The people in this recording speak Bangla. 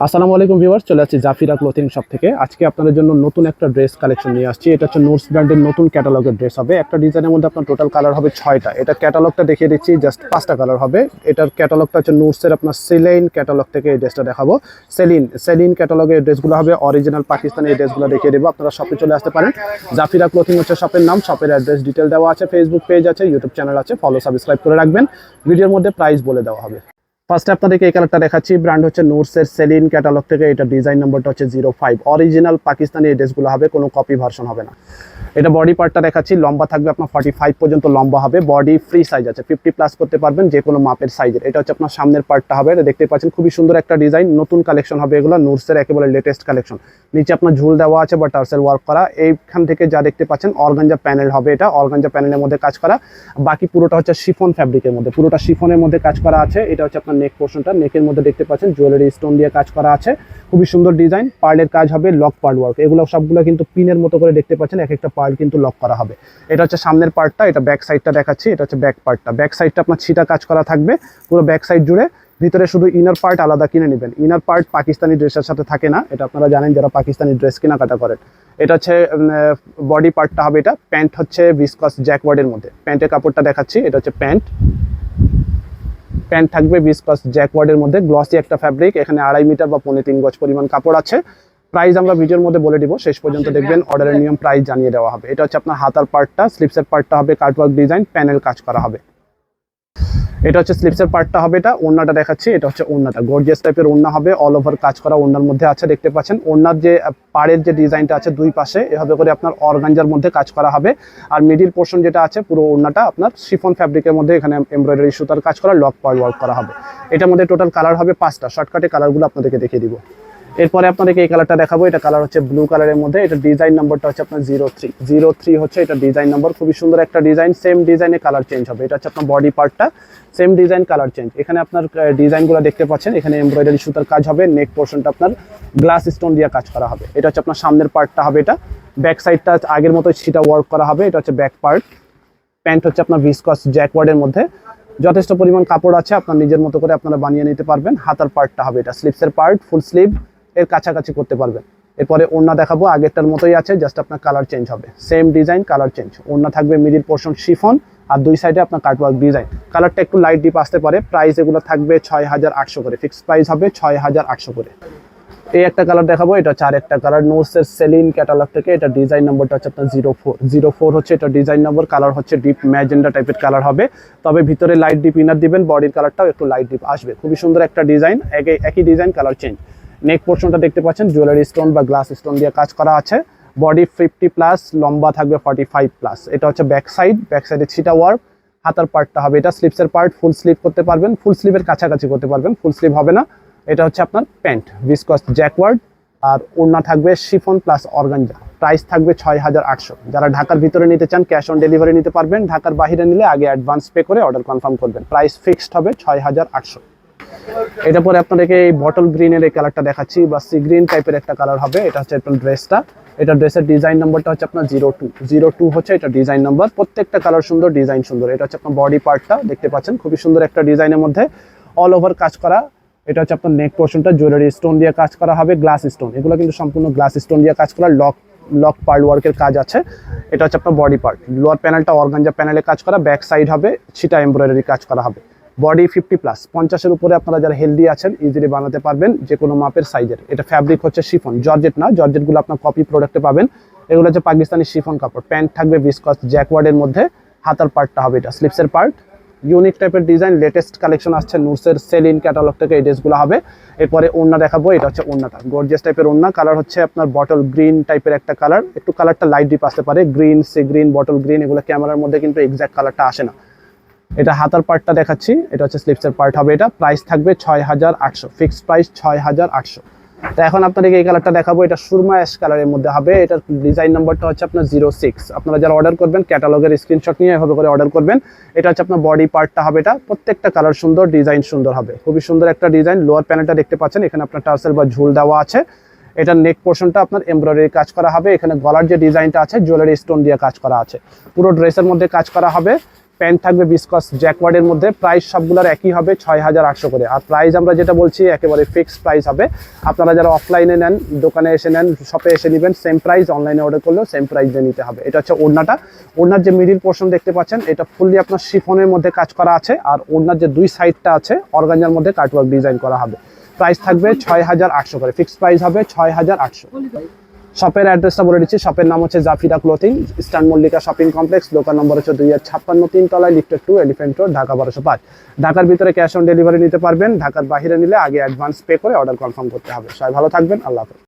আসসালামু আলাইকুম ভিউয়ার্স, চলে আসছি জাফিরা ক্লোথিং শপ থেকে। আজকে আপনাদের জন্য নতুন একটা ড্রেস কালেকশন নিয়ে আসছি। এটা হচ্ছে নুটস ব্র্যান্ডের নতুন ক্যাটালগের ড্রেস হবে। একটা ডিজাইনের মধ্যে আপনার টোটাল কালার হবে 6টা। এটা ক্যাটালগটা দেখিয়ে দিচ্ছি, জাস্ট 5টা কালার হবে। এটার ক্যাটালগটা হচ্ছে নুটসের আপনার সেলিন ক্যাটালগ থেকে এই ড্রেসটা দেখাবো। সেলিন ক্যাটালগের ড্রেসগুলো হবে অরিজিনাল পাকিস্তানি। এই ড্রেসগুলো দেখিয়ে দেবো, আপনারা শপে চলে আসতে পারেন। জাফিরা ক্লোথিং হচ্ছে শপের নাম, শপের অ্যাড্রেস ডিটেল দেওয়া আছে, ফেসবুক পেজ আছে, ইউটিউব চ্যানেল আছে, ফলো সাবস্ক্রাইব করে রাখবেন। ভিডিওর মধ্যে প্রাইস বলে দেওয়া হবে। ফার্স্টে আপনাদেরকে এই কালারটা দেখাচ্ছি, ব্র্যান্ড হচ্ছে নুটসের সেলিন ক্যাটালগ থেকে। এটা ডিজাইন নম্বরটা হচ্ছে 05। অরিজিনাল পাকিস্তানি এই ড্রেসগুলো হবে, কোনো কপি ভার্সন হবে না। এটা বডি পার্টটা দেখাচ্ছি, লম্বা থাকবে আপনার 45 পর্যন্ত লম্বা হবে। বডি ফ্রি সাইজ আছে, 50 প্লাস করতে পারবেন যে কোনো মাপের সাইজের। এটা হচ্ছে আপনার সামনের পার্টটা হবে, এটা দেখতে পাচ্ছেন খুবই সুন্দর একটা ডিজাইন। নতুন কালেকশন হবে এগুলো, নুটসের একেবারে লেটেস্ট কালেকশন। নিচে আপনার ঝুল দেওয়া আছে বা টার্সেল ওয়ার্ক করা। এইখান থেকে যা দেখতে পাচ্ছেন অর্গানজা প্যানেল হবে, এটা অর্গানজা প্যানেলের মধ্যে কাজ করা। বাকি পুরোটা হচ্ছে শিফন ফ্যাব্রিকের মধ্যে, পুরোটা শিফনের মধ্যে কাজ করা আছে। এটা হচ্ছে আপনার নেক পোর্শনটা, নেকের মধ্যে দেখতে পাচ্ছেন জুয়েলারি স্টোন দিয়ে কাজ করা আছে। খুবই সুন্দর ডিজাইন, পার্লের কাজ হবে, লক পার্ল ওয়ার্ক। এগুলো সবগুলো কিন্তু পিনের মতো করে দেখতে পাচ্ছেন, এক একটা পার্ল কিন্তু লক করা হবে। এটা হচ্ছে সামনের পার্টটা, এটা ব্যাক সাইডটা দেখাচ্ছি। এটা হচ্ছে ব্যাক পার্টটা, ব্যাক সাইডটা আপনার ছিটা কাজ করা থাকবে পুরো ব্যাক সাইড জুড়ে। ভিতরে শুধু ইনার পার্ট আলাদা কিনে নেবেন। ইনার পার্ট পাকিস্তানি ড্রেসের সাথে থাকে না, এটা আপনারা জানেন যারা পাকিস্তানি ড্রেস কেনাকাটা করেন। এটা হচ্ছে বডি পার্টটা হবে। এটা প্যান্ট হচ্ছে ভিসকস জ্যাকওয়ার্ডের মধ্যে। প্যান্টের কাপড়টা দেখাচ্ছি, এটা হচ্ছে প্যান্ট থাকবে ভিসকস জ্যাকওয়ার্ডের মধ্যে, গ্লসি একটা ফ্যাব্রিক। এখানে 2.5 মিটার বা 3.25 গজ পরিমাণ কাপড় আছে। প্রাইস আমরা ভিডিওর মধ্যে বলে দিব, শেষ পর্যন্ত দেখবেন, অর্ডারের নিয়ম প্রাইস জানিয়ে দেওয়া হবে। এটা হচ্ছে আপনার হাতার পার্টটা, স্লিপসের পার্টটা হবে কাটওয়ার্ক ডিজাইন, প্যানেল কাজ করা হবে। এটা হচ্ছে স্লিপসের পার্টটা হবে। এটা ওড়নাটা দেখাচ্ছি, এটা হচ্ছে ওড়নাটা গর্জিয়াস টাইপের ওড়না হবে, অল ওভার কাজ করা ওড়নার মধ্যে আছে। দেখতে পাচ্ছেন ওড়নার যে পাড়ের যে ডিজাইনটা আছে দুই পাশে এভাবে করে আপনার অর্গানজার মধ্যে কাজ করা হবে। আর মিডিল পোর্শন যেটা আছে পুরো ওড়নাটা আপনার শিফন ফ্যাব্রিকের মধ্যে, এখানে এমব্রয়ডারি সুতার কাজ করা, লক পার্ল ওয়ার্ক করা হবে। এটার মধ্যে টোটাল কালার হবে 5টা। শর্টকাটে কালারগুলো আপনাদেরকে দেখিয়ে দিব। এরপরে আপনাদেরকে এই কালারটা দেখাবো। এটা কালার হচ্ছে ব্লু কালারের মধ্যে। এটা ডিজাইন নম্বরটা হচ্ছে আপনার 03 হচ্ছে এটা ডিজাইন নম্বর। খুবই সুন্দর একটা ডিজাইন, সেম ডিজাইনে কালার চেঞ্জ হবে। এটা হচ্ছে আপনার বডি পার্টটা, সেম ডিজাইন কালার চেঞ্জ। এখানে আপনার ডিজাইনগুলো দেখতে পাচ্ছেন, এখানে এমব্রয়ডারি সুতার কাজ হবে। নেক পোর্শনটা আপনার গ্লাস স্টোন দিয়ে কাজ করা হবে। এটা হচ্ছে আপনার সামনের পার্টটা হবে। এটা ব্যাক সাইডটা আগের মতো ছিটা ওয়ার্ক করা হবে। এটা হচ্ছে ব্যাক পার্ট। প্যান্ট হচ্ছে আপনার ভিসকস জ্যাকওয়ার্ডের মধ্যে, যথেষ্ট পরিমাণ কাপড় আছে, আপনার নিজের মতো করে আপনারা বানিয়ে নিতে পারবেন। হাতার পার্টটা হবে এটা স্লিপসের পার্ট, ফুল স্লিভ এর কাছাকাছি করতে পারবেন। এরপরে ওড়না দেখাবো, আগেরটার মতোই আছে, জাস্ট আপনার কালার চেঞ্জ হবে। Same design, colour change. ওড়না থাকবে মিডিল পোর্শন শিফন, আর দুই সাইডে আপনার কাটওয়ার্ক ডিজাইন। কালারটা একটু লাইট ডিপ আসতে পারে। প্রাইস এগুলো থাকবে 6800 করে, ফিক্সড প্রাইস হবে 6800 করে। এই একটা কালার দেখাবো, এটা হচ্ছে আরেকটা কালার নুটসের সেলিন ক্যাটালগ থেকে। এটা ডিজাইন নম্বরটা হচ্ছে আপনার 04 হচ্ছে এটা ডিজাইন নম্বর। কালার হচ্ছে ডিপ ম্যাজেন্ডা টাইপের কালার হবে, তবে ভিতরে লাইট ডিপ ইনার দিবেন, বডির কালারটাও একটু লাইট ডিপ আসবে। খুবই সুন্দর একটা ডিজাইন, একই ডিজাইন, কালার চেঞ্জ। নেক পোর্শনটা দেখতে পাচ্ছেন জুয়েলারি স্টোন বা গ্লাস স্টোন দিয়ে কাজ করা আছে। বডি 50 প্লাস, লম্বা থাকবে 45 প্লাস। এটা হচ্ছে ব্যাক সাইডে ছিটা ওয়ার্ক। হাতার পার্টটা হবে এটা স্লিপসের পার্ট, ফুল স্লিভ করতে পারবেন, ফুল স্লিভের কাছাকাছি করতে পারবেন, ফুল স্লিভ হবে না। এটা হচ্ছে আপনার প্যান্ট ভিসকস জ্যাকওয়ার্ড, আর ওড়না থাকবে শিফন প্লাস অর্গানজা। প্রাইস থাকবে 6800। যারা ঢাকার ভিতরে নিতে চান ক্যাশ অন ডেলিভারি নিতে পারবেন। ঢাকার বাইরে নিলে আগে অ্যাডভান্স পে করে অর্ডার কনফার্ম করবেন। প্রাইস ফিক্সড হবে 6800। এটা পরে আপনাদেরকে এই বটল গ্রিনের এই কালারটা দেখাচ্ছি, বা সি গ্রিন টাইপের একটা কালার হবে। এটা হচ্ছে আপনার ড্রেসটা, এটা ড্রেসের ডিজাইন নম্বরটা হচ্ছে আপনার 02 হচ্ছে এটা ডিজাইন নম্বর। প্রত্যেকটা কালার সুন্দর, ডিজাইন সুন্দর। এটা হচ্ছে আপনার বডি পার্টটা দেখতে পাচ্ছেন, খুবই সুন্দর একটা ডিজাইনের মধ্যে অল ওভার কাজ করা। এটা হচ্ছে আপনার নেক পোর্শনটা জুয়েলারি স্টোন দিয়ে কাজ করা হবে, গ্লাস স্টোন। এগুলো কিন্তু সম্পূর্ণ গ্লাস স্টোন দিয়ে কাজ করা, লক পার্ল ওয়ার্কের কাজ আছে। এটা হচ্ছে আপনার বডি পার্ট, লোয়ার প্যানেলটা অর্গানজা প্যানেলে কাজ করা, ব্যাক সাইড হবে ছিটা এমব্রয়ডারি কাজ করা হবে। বডি 50 প্লাস, 50-এর উপরে আপনারা যারা হেলদি আছেন ইজিলি বানাতে পারবেন যে কোনো মাপের সাইজের। এটা ফ্যাব্রিক হচ্ছে শিফন, জর্জেট না, জর্জেটগুলো আপনার কপি প্রোডাক্টে পাবেন। এগুলো হচ্ছে পাকিস্তানি শিফন কাপড়। প্যান্ট থাকবে ভিসকস জ্যাকওয়ার্ডের মধ্যে। হাতার পার্টটা হবে এটা স্লিপসের পার্ট। ইউনিক টাইপের ডিজাইন, লেটেস্ট কালেকশন আসছে নুটসের সেলিন ক্যাটালগ থেকে এই ড্রেসগুলো হবে। এরপরে ওড়না দেখাবো, এটা হচ্ছে ওড়নাটা গর্জিয়াস টাইপের ওড়না। কালার হচ্ছে আপনার বটল গ্রিন টাইপের একটা কালার, একটু কালারটা লাইট ডিপ আসতে পারে, green, sea green, bottle green. এগুলো ক্যামেরার মধ্যে কিন্তু এক্স্যাক্ট কালারটা আসে না। এটা হাতার পার্টটা দেখাচ্ছি, এটা হচ্ছে স্লিপসের পার্ট হবে। এটা প্রাইস থাকবে 6800, ফিক্সড প্রাইস 6800। তো এখন আপনাদেরকে এই কালারটা দেখাবো, এটা সুরমা অ্যাশ কালারের মধ্যে হবে। এটার ডিজাইন নম্বরটা হচ্ছে আপনার 06। আপনারা যারা অর্ডার করবেন ক্যাটালগের স্ক্রিনশট নিয়ে এভাবে করে অর্ডার করবেন। এটা হচ্ছে আপনার বডি পার্টটা হবে। এটা প্রত্যেকটা কালার সুন্দর, ডিজাইন সুন্দর হবে, খুবই সুন্দর একটা ডিজাইন। লোয়ার প্যানেলটা দেখতে পাচ্ছেন, এখানে আপনার টার্সেল বা ঝুল দেওয়া আছে। এটার নেক পোর্শনটা আপনার এমব্রয়ডারি কাজ করা হবে। এখানে গলার যে ডিজাইনটা আছে জুয়েলারি স্টোন দিয়ে কাজ করা আছে। পুরো ড্রেসের মধ্যে কাজ করা হবে। প্যান্ট থাকবে বিসকস জ্যাকওয়ার্ডের মধ্যে। প্রাইস সবগুলোর একই হবে 6800 করে। আর প্রাইস আমরা যেটা বলছি একেবারে ফিক্সড প্রাইস হবে। আপনারা যারা অফলাইনে নেন, দোকানে এসে নেন, শপে এসে নেবেন, সেম প্রাইস। অনলাইনে অর্ডার করলেও সেম প্রাইস দিয়ে নিতে হবে। এটা হচ্ছে ওড়নাটা। ওড়নার যে মিডিল পোর্শন দেখতে পাচ্ছেন এটা ফুললি আপনার শিফনের মধ্যে কাজ করা আছে। আর ওড়নার যে দুই সাইডটা আছে অর্গানজার মধ্যে কাটওয়ার্ক ডিজাইন করা হবে। প্রাইস থাকবে 6800 করে, ফিক্সড প্রাইস হবে 6800। শপের অ্যাড্রেসটা বলে দিচ্ছি। শপের নাম হচ্ছে Zafira clothing, eastern Mallika shopping complex. দোকান নম্বর হচ্ছে 256 3 তলায়, লিফটেড 2, এলিফ্যান্ট রোড, ঢাকা 1205। ঢাকার ভিতরে ক্যাশ অন ডেলিভারি নিতে পারবেন। ঢাকার বাইরে নিলে আগে অ্যাডভান্স পে করে অর্ডার কনফার্ম করতে হবে। সবাই ভালো থাকবেন, আল্লাহ হাফেজ।